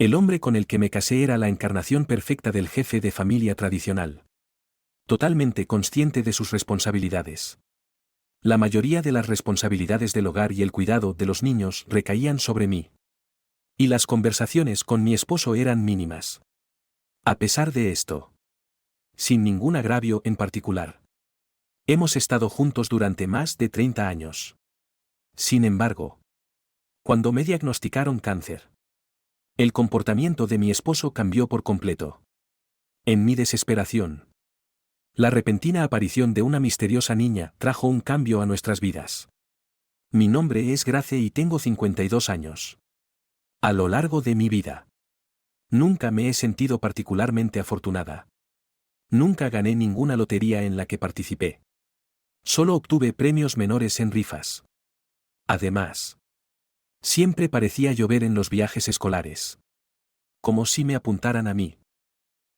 El hombre con el que me casé era la encarnación perfecta del jefe de familia tradicional. Totalmente consciente de sus responsabilidades. La mayoría de las responsabilidades del hogar y el cuidado de los niños recaían sobre mí. Y las conversaciones con mi esposo eran mínimas. A pesar de esto, sin ningún agravio en particular, hemos estado juntos durante más de 30 años. Sin embargo, cuando me diagnosticaron cáncer, el comportamiento de mi esposo cambió por completo. En mi desesperación, la repentina aparición de una misteriosa niña trajo un cambio a nuestras vidas. Mi nombre es Grace y tengo 52 años. A lo largo de mi vida, nunca me he sentido particularmente afortunada. Nunca gané ninguna lotería en la que participé. Solo obtuve premios menores en rifas. Además, siempre parecía llover en los viajes escolares. Como si me apuntaran a mí.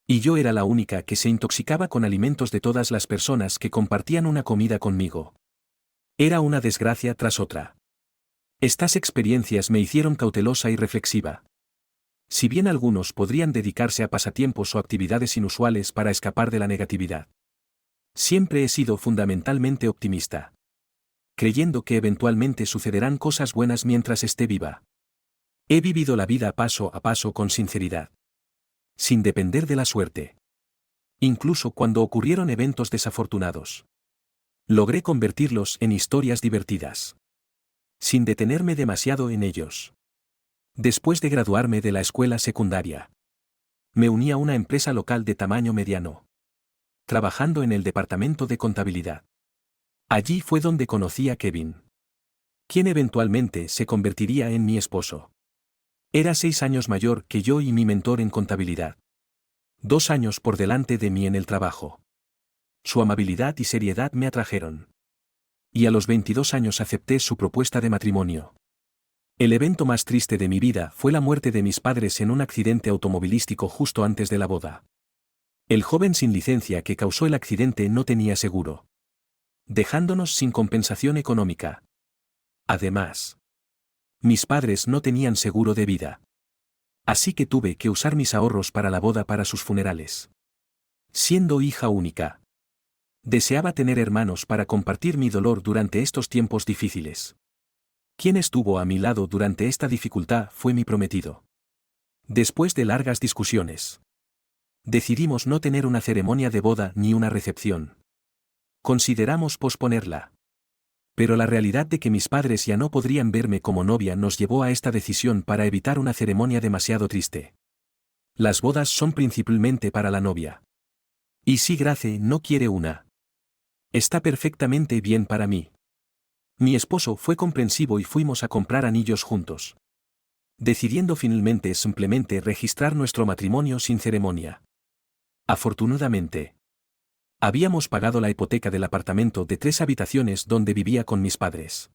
Y yo era la única que se intoxicaba con alimentos de todas las personas que compartían una comida conmigo. Era una desgracia tras otra. Estas experiencias me hicieron cautelosa y reflexiva. Si bien algunos podrían dedicarse a pasatiempos o actividades inusuales para escapar de la negatividad, siempre he sido fundamentalmente optimista, creyendo que eventualmente sucederán cosas buenas mientras esté viva. He vivido la vida paso a paso con sinceridad, sin depender de la suerte. Incluso cuando ocurrieron eventos desafortunados, logré convertirlos en historias divertidas, sin detenerme demasiado en ellos. Después de graduarme de la escuela secundaria, me uní a una empresa local de tamaño mediano, trabajando en el departamento de contabilidad. Allí fue donde conocí a Kevin, quien eventualmente se convertiría en mi esposo. Era 6 años mayor que yo y mi mentor en contabilidad. 2 años por delante de mí en el trabajo. Su amabilidad y seriedad me atrajeron. Y a los 22 años acepté su propuesta de matrimonio. El evento más triste de mi vida fue la muerte de mis padres en un accidente automovilístico justo antes de la boda. El joven sin licencia que causó el accidente no tenía seguro, dejándonos sin compensación económica. Además, mis padres no tenían seguro de vida. Así que tuve que usar mis ahorros para la boda para sus funerales. Siendo hija única, deseaba tener hermanos para compartir mi dolor durante estos tiempos difíciles. Quien estuvo a mi lado durante esta dificultad fue mi prometido. Después de largas discusiones, decidimos no tener una ceremonia de boda ni una recepción. Consideramos posponerla. Pero la realidad de que mis padres ya no podrían verme como novia nos llevó a esta decisión para evitar una ceremonia demasiado triste. Las bodas son principalmente para la novia. Y si Grace no quiere una, está perfectamente bien para mí. Mi esposo fue comprensivo y fuimos a comprar anillos juntos, decidiendo finalmente simplemente registrar nuestro matrimonio sin ceremonia. Afortunadamente, habíamos pagado la hipoteca del apartamento de 3 habitaciones donde vivía con mis padres.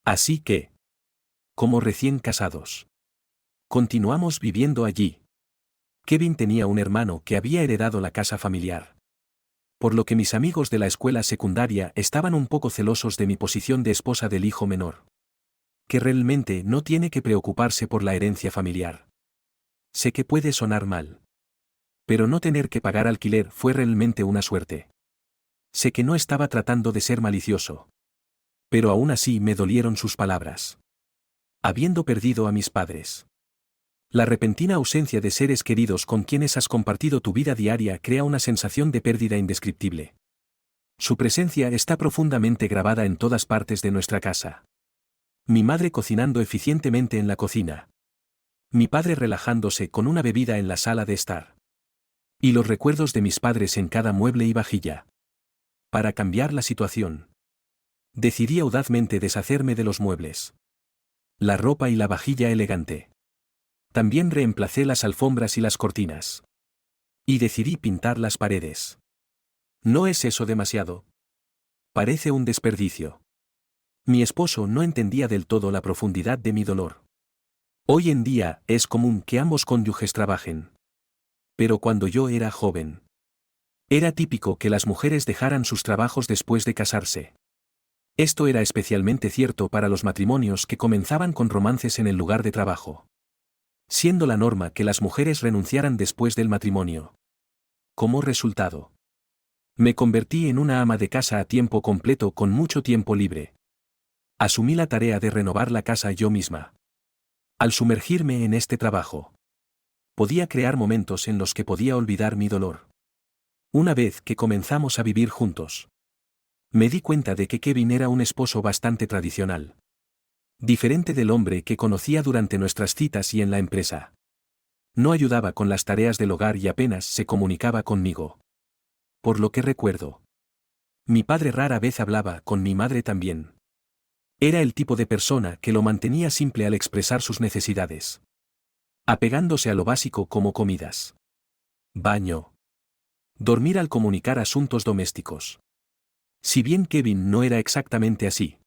Así que, como recién casados, continuamos viviendo allí. Kevin tenía un hermano que había heredado la casa familiar, por lo que mis amigos de la escuela secundaria estaban un poco celosos de mi posición de esposa del hijo menor, que realmente no tiene que preocuparse por la herencia familiar. Sé que puede sonar mal, pero no tener que pagar alquiler fue realmente una suerte. Sé que no estaba tratando de ser malicioso, pero aún así me dolieron sus palabras. Habiendo perdido a mis padres, la repentina ausencia de seres queridos con quienes has compartido tu vida diaria crea una sensación de pérdida indescriptible. Su presencia está profundamente grabada en todas partes de nuestra casa. Mi madre cocinando eficientemente en la cocina. Mi padre relajándose con una bebida en la sala de estar. Y los recuerdos de mis padres en cada mueble y vajilla. Para cambiar la situación, decidí audazmente deshacerme de los muebles, la ropa y la vajilla elegante. También reemplacé las alfombras y las cortinas. Y decidí pintar las paredes. ¿No es eso demasiado? Parece un desperdicio. Mi esposo no entendía del todo la profundidad de mi dolor. Hoy en día es común que ambos cónyuges trabajen. Pero cuando yo era joven, era típico que las mujeres dejaran sus trabajos después de casarse. Esto era especialmente cierto para los matrimonios que comenzaban con romances en el lugar de trabajo. siendo la norma que las mujeres renunciaran después del matrimonio. Como resultado, me convertí en una ama de casa a tiempo completo con mucho tiempo libre. Asumí la tarea de renovar la casa yo misma. Al sumergirme en este trabajo, podía crear momentos en los que podía olvidar mi dolor. Una vez que comenzamos a vivir juntos, me di cuenta de que Kevin era un esposo bastante tradicional. Diferente del hombre que conocía durante nuestras citas y en la empresa. No ayudaba con las tareas del hogar y apenas se comunicaba conmigo. Por lo que recuerdo, mi padre rara vez hablaba con mi madre también. Era el tipo de persona que lo mantenía simple al expresar sus necesidades, apegándose a lo básico como comidas, baño, dormir al comunicar asuntos domésticos. Si bien Kevin no era exactamente así,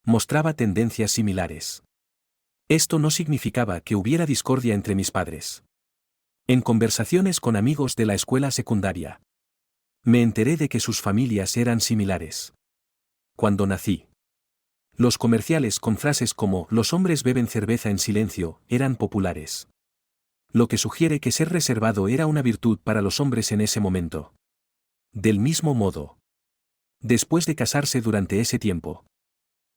mostraba tendencias similares. Esto no significaba que hubiera discordia entre mis padres. En conversaciones con amigos de la escuela secundaria, me enteré de que sus familias eran similares. Cuando nací, los comerciales con frases como "los hombres beben cerveza en silencio" eran populares. Lo que sugiere que ser reservado era una virtud para los hombres en ese momento. Del mismo modo, después de casarse durante ese tiempo,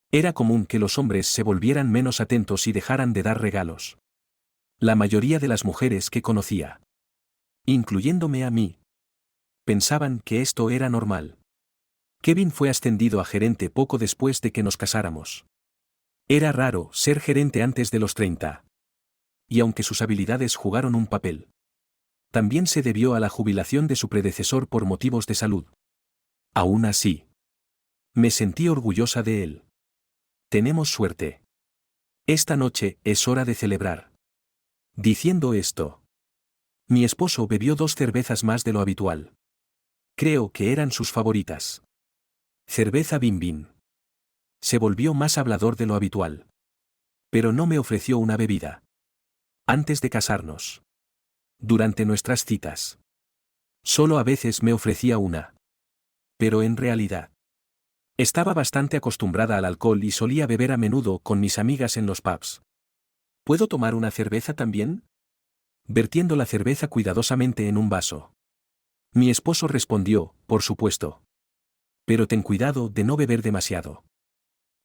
era común que los hombres se volvieran menos atentos y dejaran de dar regalos. La mayoría de las mujeres que conocía, incluyéndome a mí, pensaban que esto era normal. Kevin fue ascendido a gerente poco después de que nos casáramos. Era raro ser gerente antes de los 30. Y aunque sus habilidades jugaron un papel, también se debió a la jubilación de su predecesor por motivos de salud. Aún así, me sentí orgullosa de él. Tenemos suerte. Esta noche es hora de celebrar. Diciendo esto, mi esposo bebió 2 cervezas más de lo habitual. Creo que eran sus favoritas. Cerveza Bim Bim. Se volvió más hablador de lo habitual. Pero no me ofreció una bebida. Antes de casarnos. Durante nuestras citas. Solo a veces me ofrecía una. Pero en realidad, estaba bastante acostumbrada al alcohol y solía beber a menudo con mis amigas en los pubs. ¿Puedo tomar una cerveza también? Vertiendo la cerveza cuidadosamente en un vaso. Mi esposo respondió, por supuesto. Pero ten cuidado de no beber demasiado.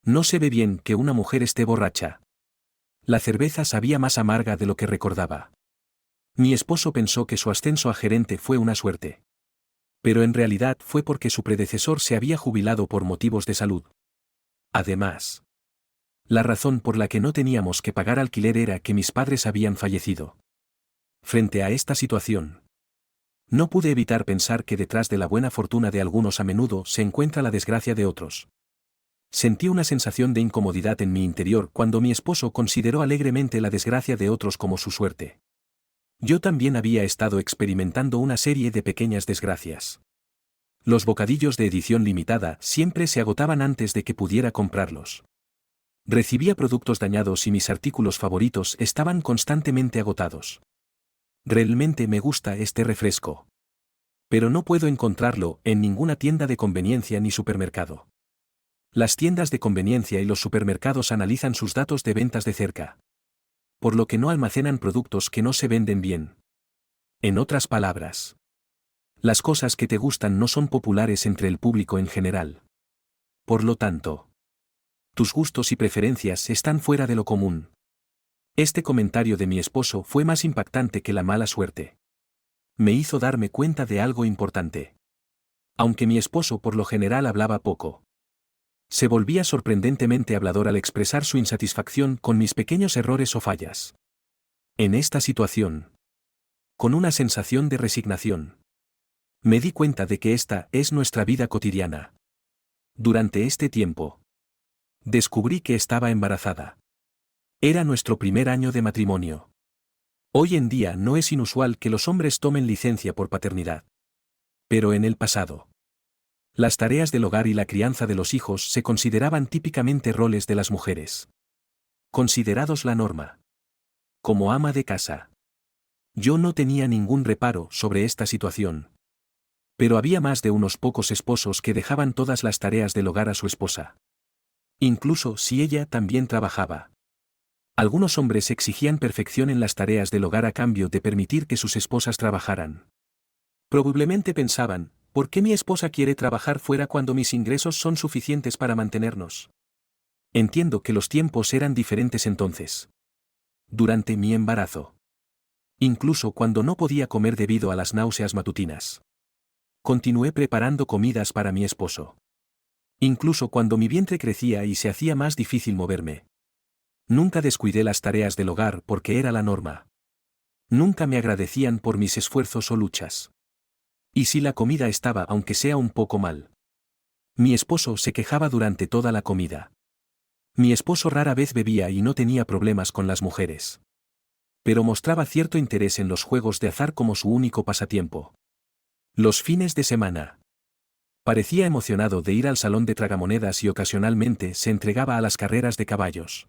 No se ve bien que una mujer esté borracha. La cerveza sabía más amarga de lo que recordaba. Mi esposo pensó que su ascenso a gerente fue una suerte. Pero en realidad fue porque su predecesor se había jubilado por motivos de salud. Además, la razón por la que no teníamos que pagar alquiler era que mis padres habían fallecido. Frente a esta situación, no pude evitar pensar que detrás de la buena fortuna de algunos a menudo se encuentra la desgracia de otros. Sentí una sensación de incomodidad en mi interior cuando mi esposo consideró alegremente la desgracia de otros como su suerte. Yo también había estado experimentando una serie de pequeñas desgracias. Los bocadillos de edición limitada siempre se agotaban antes de que pudiera comprarlos. Recibía productos dañados y mis artículos favoritos estaban constantemente agotados. Realmente me gusta este refresco. Pero no puedo encontrarlo en ninguna tienda de conveniencia ni supermercado. Las tiendas de conveniencia y los supermercados analizan sus datos de ventas de cerca, por lo que no almacenan productos que no se venden bien. En otras palabras, las cosas que te gustan no son populares entre el público en general. Por lo tanto, tus gustos y preferencias están fuera de lo común. Este comentario de mi esposo fue más impactante que la mala suerte. Me hizo darme cuenta de algo importante. Aunque mi esposo por lo general hablaba poco, se volvía sorprendentemente hablador al expresar su insatisfacción con mis pequeños errores o fallas. En esta situación, con una sensación de resignación, me di cuenta de que esta es nuestra vida cotidiana. Durante este tiempo, descubrí que estaba embarazada. Era nuestro primer año de matrimonio. Hoy en día no es inusual que los hombres tomen licencia por paternidad. Pero en el pasado, las tareas del hogar y la crianza de los hijos se consideraban típicamente roles de las mujeres. Considerados la norma. Como ama de casa, yo no tenía ningún reparo sobre esta situación. Pero había más de unos pocos esposos que dejaban todas las tareas del hogar a su esposa. Incluso si ella también trabajaba. Algunos hombres exigían perfección en las tareas del hogar a cambio de permitir que sus esposas trabajaran. Probablemente pensaban, ¿por qué mi esposa quiere trabajar fuera cuando mis ingresos son suficientes para mantenernos? Entiendo que los tiempos eran diferentes entonces. Durante mi embarazo. Incluso cuando no podía comer debido a las náuseas matutinas. Continué preparando comidas para mi esposo. Incluso cuando mi vientre crecía y se hacía más difícil moverme. Nunca descuidé las tareas del hogar porque era la norma. Nunca me agradecían por mis esfuerzos o luchas. ¿Y si la comida estaba aunque sea un poco mal? Mi esposo se quejaba durante toda la comida. Mi esposo rara vez bebía y no tenía problemas con las mujeres. Pero mostraba cierto interés en los juegos de azar como su único pasatiempo. Los fines de semana. Parecía emocionado de ir al salón de tragamonedas y ocasionalmente se entregaba a las carreras de caballos.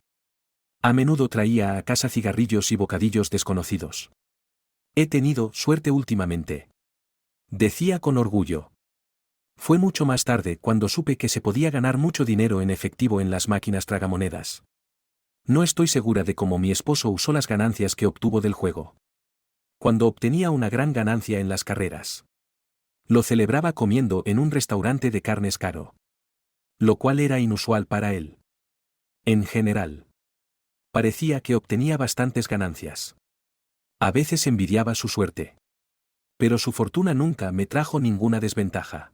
A menudo traía a casa cigarrillos y bocadillos desconocidos. He tenido suerte últimamente. Decía con orgullo. Fue mucho más tarde cuando supe que se podía ganar mucho dinero en efectivo en las máquinas tragamonedas. No estoy segura de cómo mi esposo usó las ganancias que obtuvo del juego. Cuando obtenía una gran ganancia en las carreras. Lo celebraba comiendo en un restaurante de carnes caro. Lo cual era inusual para él. En general. Parecía que obtenía bastantes ganancias. A veces envidiaba su suerte. Pero su fortuna nunca me trajo ninguna desventaja.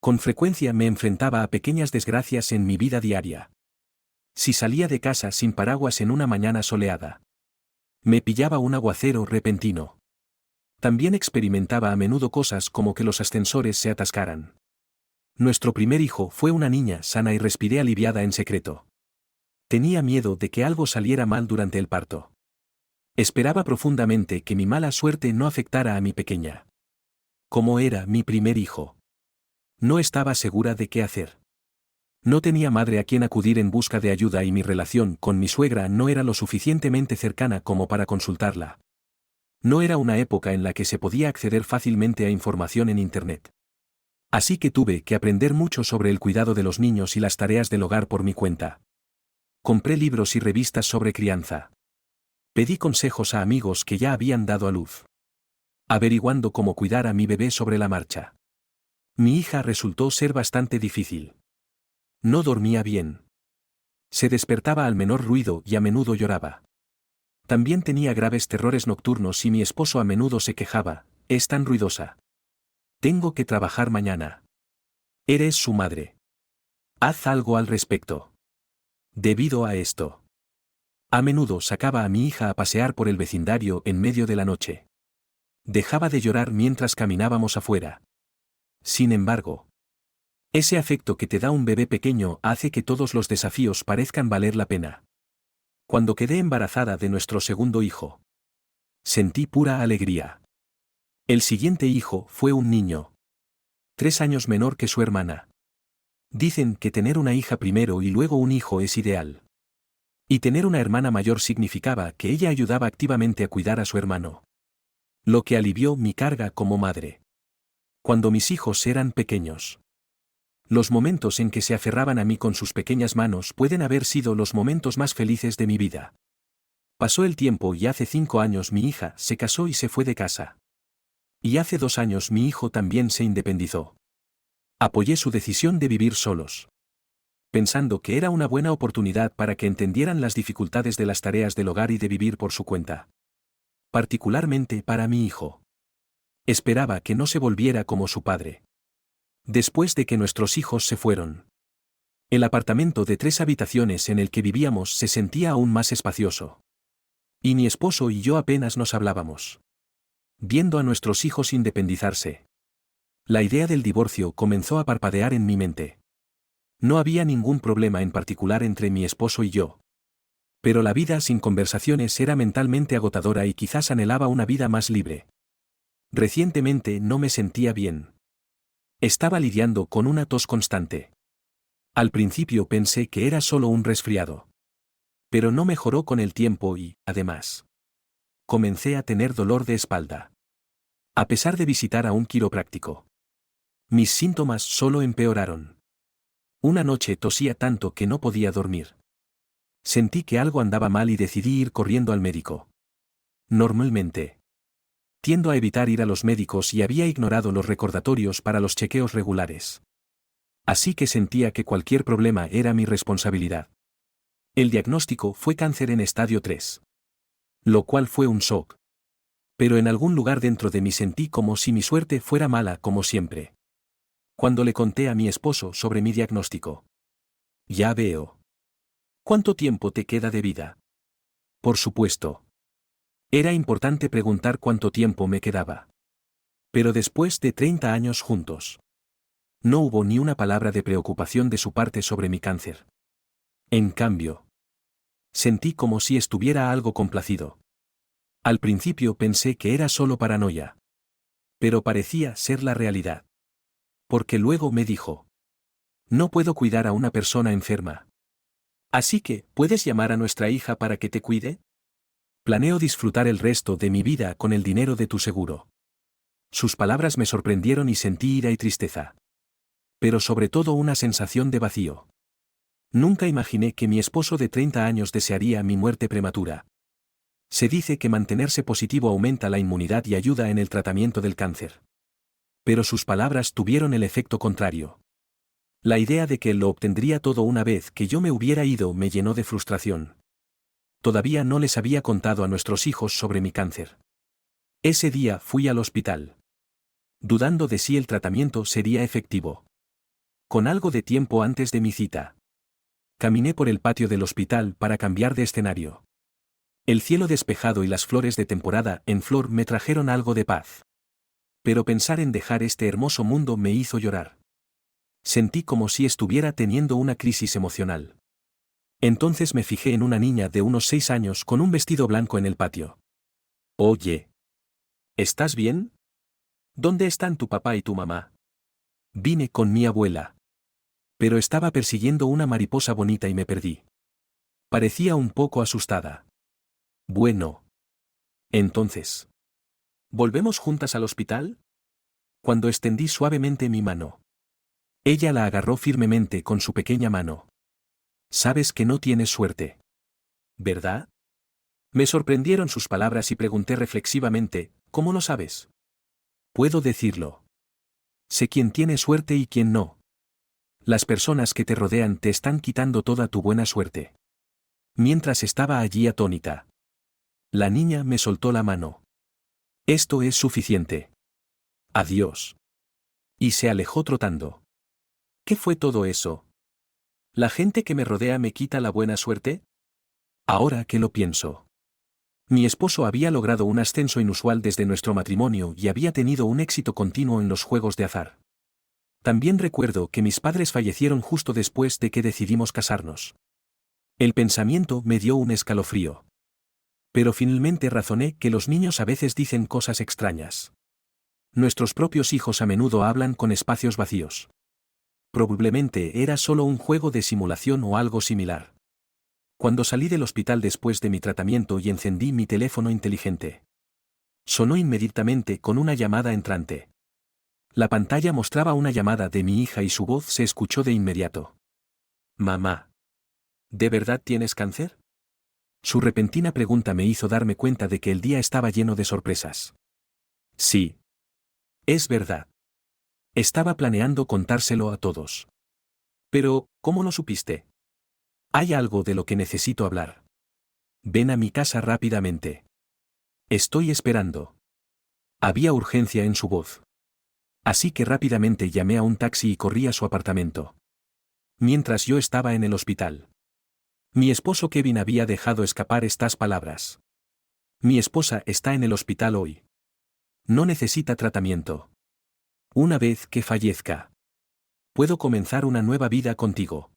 Con frecuencia me enfrentaba a pequeñas desgracias en mi vida diaria. Si salía de casa sin paraguas en una mañana soleada. Me pillaba un aguacero repentino. También experimentaba a menudo cosas como que los ascensores se atascaran. Nuestro primer hijo fue una niña sana y respiré aliviada en secreto. Tenía miedo de que algo saliera mal durante el parto. Esperaba profundamente que mi mala suerte no afectara a mi pequeña. Como era mi primer hijo. No estaba segura de qué hacer. No tenía madre a quien acudir en busca de ayuda y mi relación con mi suegra no era lo suficientemente cercana como para consultarla. No era una época en la que se podía acceder fácilmente a información en Internet. Así que tuve que aprender mucho sobre el cuidado de los niños y las tareas del hogar por mi cuenta. Compré libros y revistas sobre crianza. Pedí consejos a amigos que ya habían dado a luz. Averiguando cómo cuidar a mi bebé sobre la marcha. Mi hija resultó ser bastante difícil. No dormía bien. Se despertaba al menor ruido y a menudo lloraba. También tenía graves terrores nocturnos y mi esposo a menudo se quejaba, es tan ruidosa. Tengo que trabajar mañana. Eres su madre. Haz algo al respecto. Debido a esto. A menudo sacaba a mi hija a pasear por el vecindario en medio de la noche. Dejaba de llorar mientras caminábamos afuera. Sin embargo, ese afecto que te da un bebé pequeño hace que todos los desafíos parezcan valer la pena. Cuando quedé embarazada de nuestro segundo hijo, sentí pura alegría. El siguiente hijo fue un niño. 3 años menor que su hermana. Dicen que tener una hija primero y luego un hijo es ideal. Y tener una hermana mayor significaba que ella ayudaba activamente a cuidar a su hermano. Lo que alivió mi carga como madre. Cuando mis hijos eran pequeños. Los momentos en que se aferraban a mí con sus pequeñas manos pueden haber sido los momentos más felices de mi vida. Pasó el tiempo y hace 5 años mi hija se casó y se fue de casa. Y hace 2 años mi hijo también se independizó. Apoyé su decisión de vivir solos. Pensando que era una buena oportunidad para que entendieran las dificultades de las tareas del hogar y de vivir por su cuenta. Particularmente para mi hijo. Esperaba que no se volviera como su padre. Después de que nuestros hijos se fueron. El apartamento de 3 habitaciones en el que vivíamos se sentía aún más espacioso. Y mi esposo y yo apenas nos hablábamos. Viendo a nuestros hijos independizarse. La idea del divorcio comenzó a parpadear en mi mente. No había ningún problema en particular entre mi esposo y yo. Pero la vida sin conversaciones era mentalmente agotadora y quizás anhelaba una vida más libre. Recientemente no me sentía bien. Estaba lidiando con una tos constante. Al principio pensé que era solo un resfriado. Pero no mejoró con el tiempo y, además, comencé a tener dolor de espalda. A pesar de visitar a un quiropráctico. Mis síntomas solo empeoraron. Una noche tosía tanto que no podía dormir. Sentí que algo andaba mal y decidí ir corriendo al médico. Normalmente tiendo a evitar ir a los médicos y había ignorado los recordatorios para los chequeos regulares. Así que sentía que cualquier problema era mi responsabilidad. El diagnóstico fue cáncer en estadio 3. Lo cual fue un shock. Pero en algún lugar dentro de mí sentí como si mi suerte fuera mala como siempre. Cuando le conté a mi esposo sobre mi diagnóstico. Ya veo. ¿Cuánto tiempo te queda de vida? Por supuesto. Era importante preguntar cuánto tiempo me quedaba. Pero después de 30 años juntos. No hubo ni una palabra de preocupación de su parte sobre mi cáncer. En cambio, sentí como si estuviera algo complacido. Al principio pensé que era solo paranoia. Pero parecía ser la realidad. Porque luego me dijo: no puedo cuidar a una persona enferma. Así que, ¿puedes llamar a nuestra hija para que te cuide? Planeo disfrutar el resto de mi vida con el dinero de tu seguro. Sus palabras me sorprendieron y sentí ira y tristeza. Pero sobre todo una sensación de vacío. Nunca imaginé que mi esposo de 30 años desearía mi muerte prematura. Se dice que mantenerse positivo aumenta la inmunidad y ayuda en el tratamiento del cáncer. Pero sus palabras tuvieron el efecto contrario. La idea de que él lo obtendría todo una vez que yo me hubiera ido me llenó de frustración. Todavía no les había contado a nuestros hijos sobre mi cáncer. Ese día fui al hospital, dudando de si el tratamiento sería efectivo. Con algo de tiempo antes de mi cita, caminé por el patio del hospital para cambiar de escenario. El cielo despejado y las flores de temporada en flor me trajeron algo de paz. Pero pensar en dejar este hermoso mundo me hizo llorar. Sentí como si estuviera teniendo una crisis emocional. Entonces me fijé en una niña de unos 6 años con un vestido blanco en el patio. Oye, ¿estás bien? ¿Dónde están tu papá y tu mamá? Vine con mi abuela. Pero estaba persiguiendo una mariposa bonita y me perdí. Parecía un poco asustada. Bueno. Entonces, ¿volvemos juntas al hospital? Cuando extendí suavemente mi mano. Ella la agarró firmemente con su pequeña mano. Sabes que no tienes suerte, ¿verdad? Me sorprendieron sus palabras y pregunté reflexivamente: ¿cómo lo sabes? Puedo decirlo. Sé quién tiene suerte y quién no. Las personas que te rodean te están quitando toda tu buena suerte. Mientras estaba allí atónita, la niña me soltó la mano. Esto es suficiente. Adiós. Y se alejó trotando. ¿Qué fue todo eso? ¿La gente que me rodea me quita la buena suerte? Ahora que lo pienso. Mi esposo había logrado un ascenso inusual desde nuestro matrimonio y había tenido un éxito continuo en los juegos de azar. También recuerdo que mis padres fallecieron justo después de que decidimos casarnos. El pensamiento me dio un escalofrío. Pero finalmente razoné que los niños a veces dicen cosas extrañas. Nuestros propios hijos a menudo hablan con espacios vacíos. Probablemente era solo un juego de simulación o algo similar. Cuando salí del hospital después de mi tratamiento y encendí mi teléfono inteligente, sonó inmediatamente con una llamada entrante. La pantalla mostraba una llamada de mi hija y su voz se escuchó de inmediato. Mamá, ¿de verdad tienes cáncer? Su repentina pregunta me hizo darme cuenta de que el día estaba lleno de sorpresas. Sí. Es verdad. Estaba planeando contárselo a todos. Pero, ¿cómo lo supiste? Hay algo de lo que necesito hablar. Ven a mi casa rápidamente. Estoy esperando. Había urgencia en su voz. Así que rápidamente llamé a un taxi y corrí a su apartamento. Mientras yo estaba en el hospital. Mi esposo Kevin había dejado escapar estas palabras. Mi esposa está en el hospital hoy. No necesita tratamiento. Una vez que fallezca, puedo comenzar una nueva vida contigo.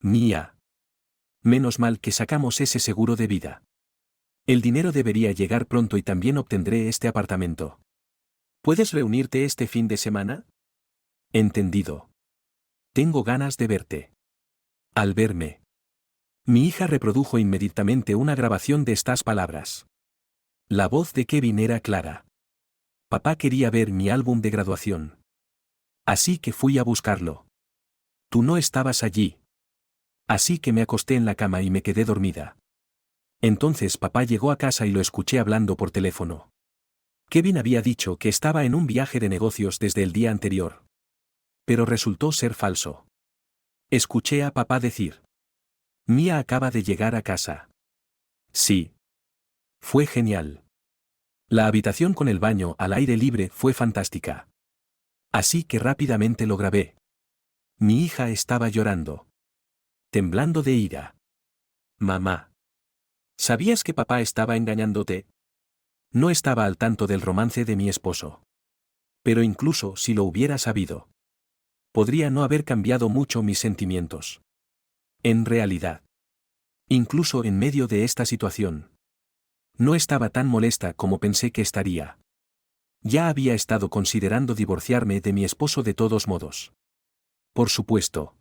Mía. Menos mal que sacamos ese seguro de vida. El dinero debería llegar pronto y también obtendré este apartamento. ¿Puedes reunirte este fin de semana? Entendido. Tengo ganas de verte. Al verme. Mi hija reprodujo inmediatamente una grabación de estas palabras. La voz de Kevin era clara. Papá quería ver mi álbum de graduación. Así que fui a buscarlo. Tú no estabas allí. Así que me acosté en la cama y me quedé dormida. Entonces papá llegó a casa y lo escuché hablando por teléfono. Kevin había dicho que estaba en un viaje de negocios desde el día anterior. Pero resultó ser falso. Escuché a papá decir: Mia acaba de llegar a casa. Sí. Fue genial. La habitación con el baño al aire libre fue fantástica. Así que rápidamente lo grabé. Mi hija estaba llorando. Temblando de ira. Mamá. ¿Sabías que papá estaba engañándote? No estaba al tanto del romance de mi esposo. Pero incluso si lo hubiera sabido, podría no haber cambiado mucho mis sentimientos. En realidad, incluso en medio de esta situación, no estaba tan molesta como pensé que estaría. Ya había estado considerando divorciarme de mi esposo de todos modos. Por supuesto.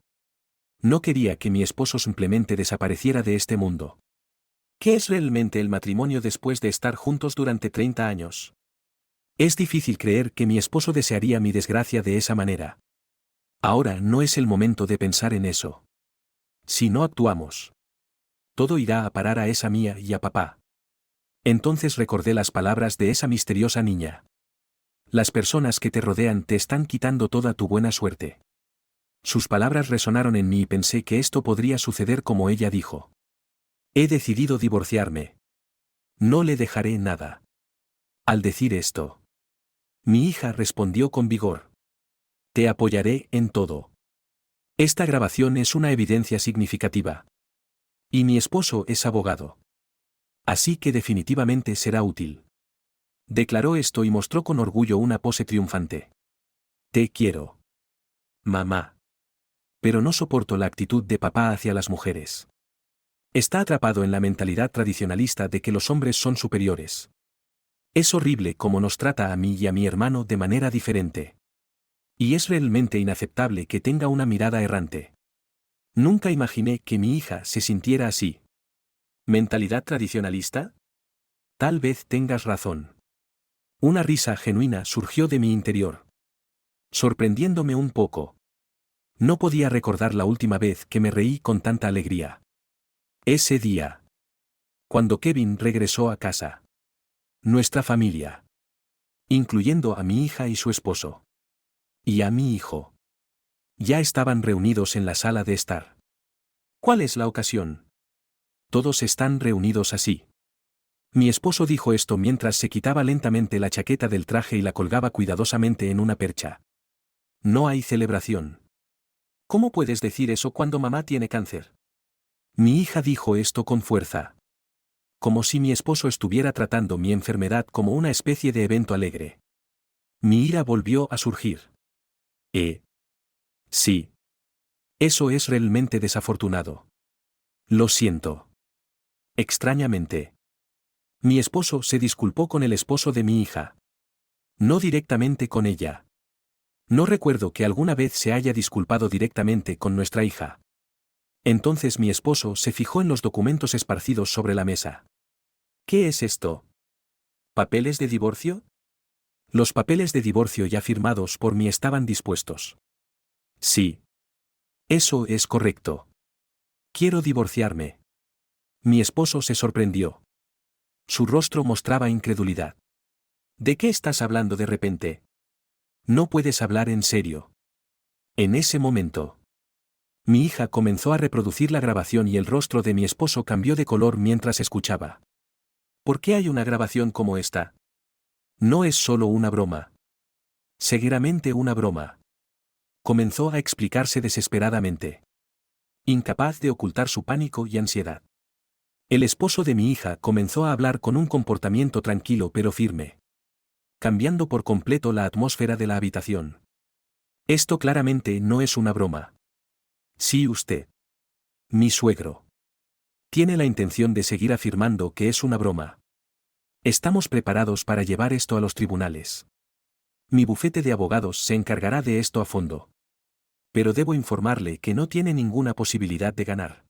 No quería que mi esposo simplemente desapareciera de este mundo. ¿Qué es realmente el matrimonio después de estar juntos durante 30 años? Es difícil creer que mi esposo desearía mi desgracia de esa manera. Ahora no es el momento de pensar en eso. Si no actuamos, todo irá a parar a esa Mia y a papá. Entonces recordé las palabras de esa misteriosa niña. Las personas que te rodean te están quitando toda tu buena suerte. Sus palabras resonaron en mí y pensé que esto podría suceder como ella dijo. He decidido divorciarme. No le dejaré nada. Al decir esto, mi hija respondió con vigor. Te apoyaré en todo. Esta grabación es una evidencia significativa. Y mi esposo es abogado. Así que definitivamente será útil. Declaró esto y mostró con orgullo una pose triunfante. Te quiero, mamá. Pero no soporto la actitud de papá hacia las mujeres. Está atrapado en la mentalidad tradicionalista de que los hombres son superiores. Es horrible cómo nos trata a mí y a mi hermano de manera diferente. Y es realmente inaceptable que tenga una mirada errante. Nunca imaginé que mi hija se sintiera así. ¿Mentalidad tradicionalista? Tal vez tengas razón. Una risa genuina surgió de mi interior, sorprendiéndome un poco. No podía recordar la última vez que me reí con tanta alegría. Ese día, cuando Kevin regresó a casa. Nuestra familia, incluyendo a mi hija y su esposo, y a mi hijo, ya estaban reunidos en la sala de estar. ¿Cuál es la ocasión? Todos están reunidos así. Mi esposo dijo esto mientras se quitaba lentamente la chaqueta del traje y la colgaba cuidadosamente en una percha. No hay celebración. ¿Cómo puedes decir eso cuando mamá tiene cáncer? Mi hija dijo esto con fuerza. Como si mi esposo estuviera tratando mi enfermedad como una especie de evento alegre. Mi ira volvió a surgir. Sí. Eso es realmente desafortunado. Lo siento. Extrañamente. Mi esposo se disculpó con el esposo de mi hija. No directamente con ella. No recuerdo que alguna vez se haya disculpado directamente con nuestra hija. Entonces mi esposo se fijó en los documentos esparcidos sobre la mesa. ¿Qué es esto? ¿Papeles de divorcio? Los papeles de divorcio ya firmados por mí estaban dispuestos. Sí. Eso es correcto. Quiero divorciarme. Mi esposo se sorprendió. Su rostro mostraba incredulidad. ¿De qué estás hablando de repente? No puedes hablar en serio. En ese momento, mi hija comenzó a reproducir la grabación y el rostro de mi esposo cambió de color mientras escuchaba. ¿Por qué hay una grabación como esta? No es solo una broma. Seguramente una broma. Comenzó a explicarse desesperadamente. Incapaz de ocultar su pánico y ansiedad. El esposo de mi hija comenzó a hablar con un comportamiento tranquilo pero firme, cambiando por completo la atmósfera de la habitación. Esto claramente no es una broma. Sí, usted. Mi suegro. Tiene la intención de seguir afirmando que es una broma. Estamos preparados para llevar esto a los tribunales. Mi bufete de abogados se encargará de esto a fondo. Pero debo informarle que no tiene ninguna posibilidad de ganar.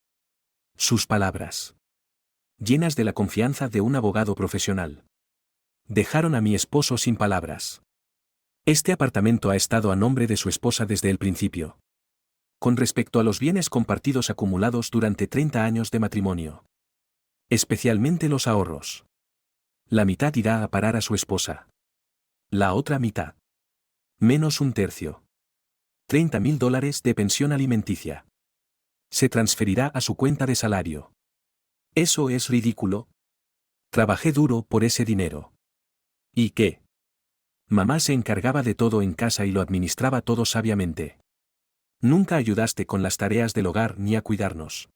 Sus palabras, llenas de la confianza de un abogado profesional, dejaron a mi esposo sin palabras. Este apartamento ha estado a nombre de su esposa desde el principio. Con respecto a los bienes compartidos acumulados durante 30 años de matrimonio. Especialmente los ahorros. La mitad irá a parar a su esposa. La otra mitad. Menos un tercio. $30.000 de pensión alimenticia. Se transferirá a su cuenta de salario. Eso es ridículo. Trabajé duro por ese dinero. ¿Y qué? Mamá se encargaba de todo en casa y lo administraba todo sabiamente. Nunca ayudaste con las tareas del hogar ni a cuidarnos.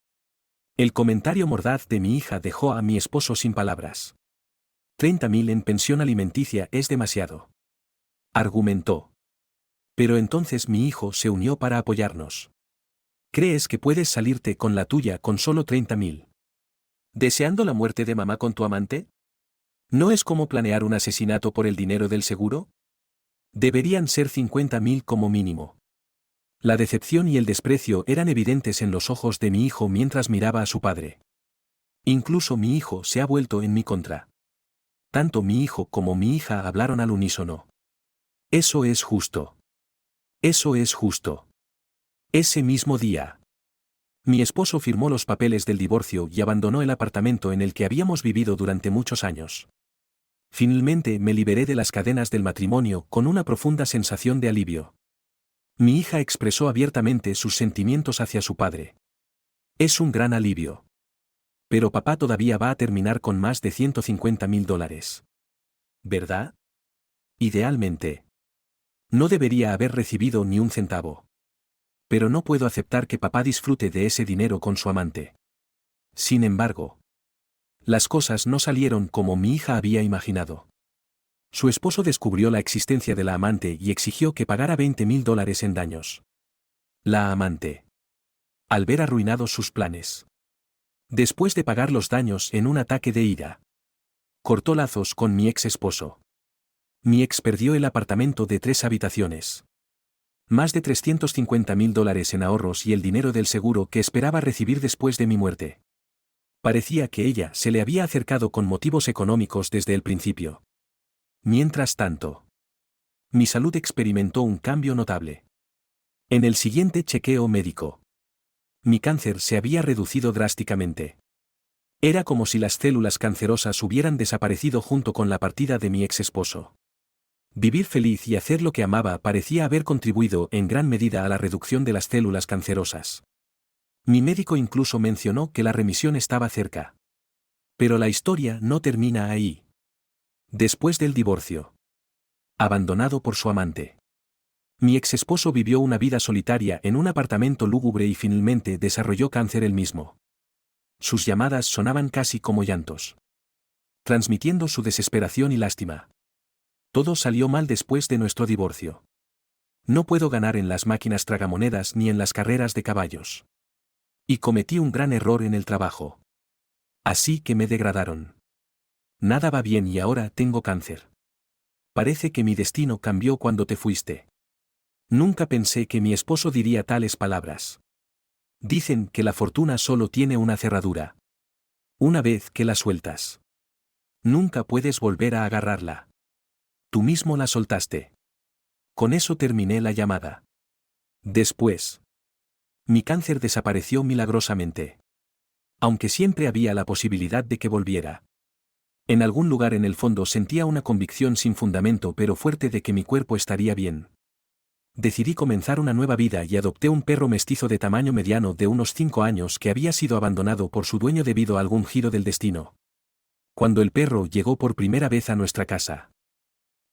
El comentario mordaz de mi hija dejó a mi esposo sin palabras. 30.000 en pensión alimenticia es demasiado. Argumentó. Pero entonces mi hijo se unió para apoyarnos. ¿Crees que puedes salirte con la tuya con solo 30.000? ¿Deseando la muerte de mamá con tu amante? ¿No es como planear un asesinato por el dinero del seguro? Deberían ser 50.000 como mínimo. La decepción y el desprecio eran evidentes en los ojos de mi hijo mientras miraba a su padre. Incluso mi hijo se ha vuelto en mi contra. Tanto mi hijo como mi hija hablaron al unísono. Eso es justo. Eso es justo. Ese mismo día. Mi esposo firmó los papeles del divorcio y abandonó el apartamento en el que habíamos vivido durante muchos años. Finalmente me liberé de las cadenas del matrimonio con una profunda sensación de alivio. Mi hija expresó abiertamente sus sentimientos hacia su padre. Es un gran alivio. Pero papá todavía va a terminar con más de $150.000. ¿Verdad? Idealmente. No debería haber recibido ni un centavo. Pero no puedo aceptar que papá disfrute de ese dinero con su amante. Sin embargo, las cosas no salieron como mi hija había imaginado. Su esposo descubrió la existencia de la amante y exigió que pagara $20.000 en daños. La amante. Al ver arruinados sus planes. Después de pagar los daños en un ataque de ira. Cortó lazos con mi ex esposo. Mi ex perdió el apartamento de 3 habitaciones. Más de $350.000 en ahorros y el dinero del seguro que esperaba recibir después de mi muerte. Parecía que ella se le había acercado con motivos económicos desde el principio. Mientras tanto, mi salud experimentó un cambio notable. En el siguiente chequeo médico, mi cáncer se había reducido drásticamente. Era como si las células cancerosas hubieran desaparecido junto con la partida de mi ex esposo. Vivir feliz y hacer lo que amaba parecía haber contribuido en gran medida a la reducción de las células cancerosas. Mi médico incluso mencionó que la remisión estaba cerca. Pero la historia no termina ahí. Después del divorcio. Abandonado por su amante. Mi ex esposo vivió una vida solitaria en un apartamento lúgubre y finalmente desarrolló cáncer él mismo. Sus llamadas sonaban casi como llantos. Transmitiendo su desesperación y lástima. Todo salió mal después de nuestro divorcio. No puedo ganar en las máquinas tragamonedas ni en las carreras de caballos. Y cometí un gran error en el trabajo. Así que me degradaron. Nada va bien y ahora tengo cáncer. Parece que mi destino cambió cuando te fuiste. Nunca pensé que mi esposo diría tales palabras. Dicen que la fortuna solo tiene una cerradura. Una vez que la sueltas, nunca puedes volver a agarrarla. Tú mismo la soltaste. Con eso terminé la llamada. Después, mi cáncer desapareció milagrosamente. Aunque siempre había la posibilidad de que volviera. En algún lugar en el fondo sentía una convicción sin fundamento pero fuerte de que mi cuerpo estaría bien. Decidí comenzar una nueva vida y adopté un perro mestizo de tamaño mediano de unos 5 años que había sido abandonado por su dueño debido a algún giro del destino. Cuando el perro llegó por primera vez a nuestra casa,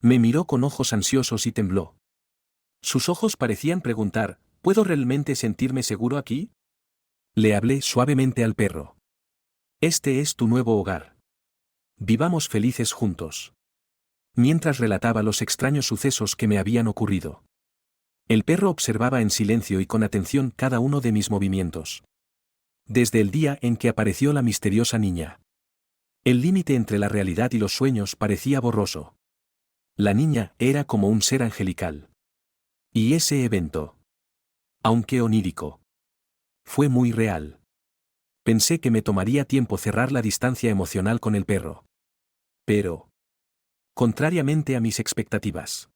me miró con ojos ansiosos y tembló. Sus ojos parecían preguntar, ¿puedo realmente sentirme seguro aquí? Le hablé suavemente al perro. Este es tu nuevo hogar. Vivamos felices juntos. Mientras relataba los extraños sucesos que me habían ocurrido. El perro observaba en silencio y con atención cada uno de mis movimientos. Desde el día en que apareció la misteriosa niña. El límite entre la realidad y los sueños parecía borroso. La niña era como un ser angelical. Y ese evento, aunque onírico, fue muy real. Pensé que me tomaría tiempo cerrar la distancia emocional con el perro. Pero, contrariamente a mis expectativas,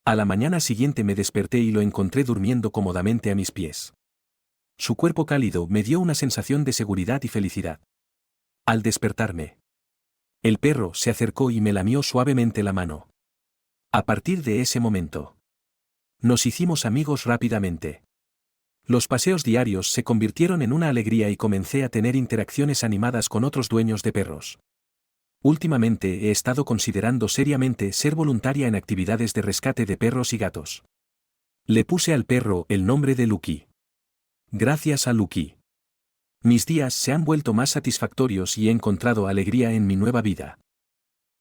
A la mañana siguiente me desperté y lo encontré durmiendo cómodamente a mis pies. Su cuerpo cálido me dio una sensación de seguridad y felicidad. Al despertarme, el perro se acercó y me lamió suavemente la mano. A partir de ese momento, nos hicimos amigos rápidamente. Los paseos diarios se convirtieron en una alegría y comencé a tener interacciones animadas con otros dueños de perros. Últimamente he estado considerando seriamente ser voluntaria en actividades de rescate de perros y gatos. Le puse al perro el nombre de Lucky. Gracias a Lucky, mis días se han vuelto más satisfactorios y he encontrado alegría en mi nueva vida.